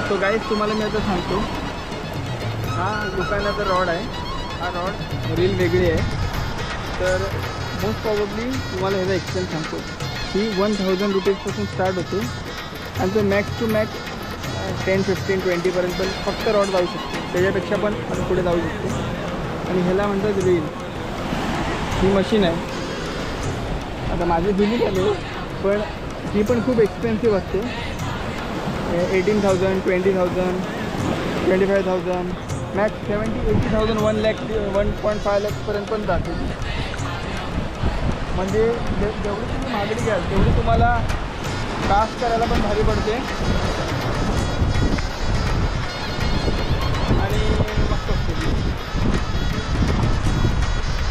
तो गाईज तुम्हाला मी आता सांगतो, हा दुकानाचा रॉड आहे. हा रॉड रील वेगळी आहे. तर मोस्ट प्रॉबब्ली तुम्हाला ह्याचा एक्सपेन्स सांगतो. ही 1000 रुपीजपासून स्टार्ट होते आणि तो मॅक्स टू मॅक्स 10, 15, 20पर्यंत पण फक्त रॉड जाऊ शकतो. त्याच्यापेक्षा पण आपण पुढे जाऊ शकतो. आणि ह्याला म्हणतात रील. ही मशीन आहे. आता माझे जुनी झाले, पण ही पण खूप एक्सपेन्सिव्ह असते. 18,000, 20,000, 25,000, मॅक्स 70,000, 80,000, 1 lakh, 1.5 lakhपर्यंत पण जाते. म्हणजे जेवढी तुम्ही मागणी घ्याल तेवढी तुम्हाला कास्ट करायला पण भारी पडते. आणि मस्त असते.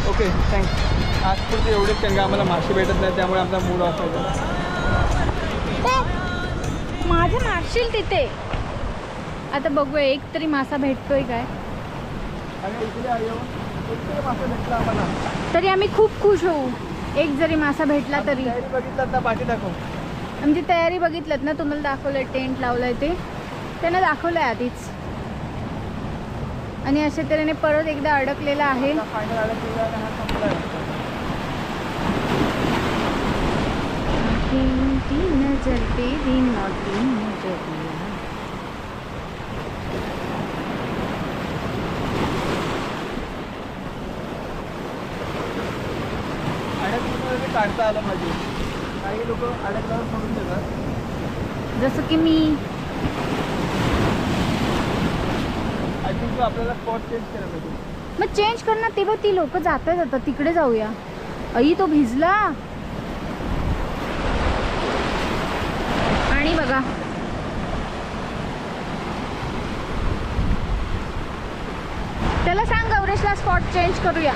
Okay, thanks. आज पुरते एवढेच, कारण का आम्हाला मासे भेटत नाही, त्यामुळे आमचा मूड ऑफ आहे. माझे मारशील तिथे. आता बघूया एक तरी मासा भेटतोय काय. तरी आम्ही खूप खुश होऊ, एक जरी मासा भेटला तरी. बघितलं ना, पाठी दाखव. आमची तयारी बघितलं ना, तुम्हाला दाखवलंय टेंट लावलंय ते, त्यांना दाखवलंय आधीच. आणि अशा तऱ्हेने परत एकदा अडकलेला आहे. नजर तेरी नौकी नजरिया. काढता आलं पाहिजे. काही लोक अडकल्यावर सोडून देतात, जसं की मी. आय थिंक आपल्याला स्पॉट चेंज करायला पाहिजे. मग चेंज करणार तेव्हा ती लोक जातात. आता तिकडे जाऊया. आई तो भिजला. आणि बघा त्याला सांग गौरेशला स्पॉट चेंज करूया.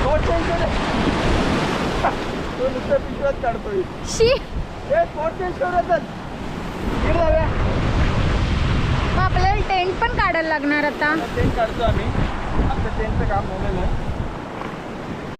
स्पॉट चेंज कर. तो नुसतं पिशव्यात काढतोय. शी, स्पॉट चेंज करूया. मग आपल्याला टेंट पण काढायला लागणार आता. टेंट काढतो आम्ही. आमचं टेंटचं काम झालेलं आहे.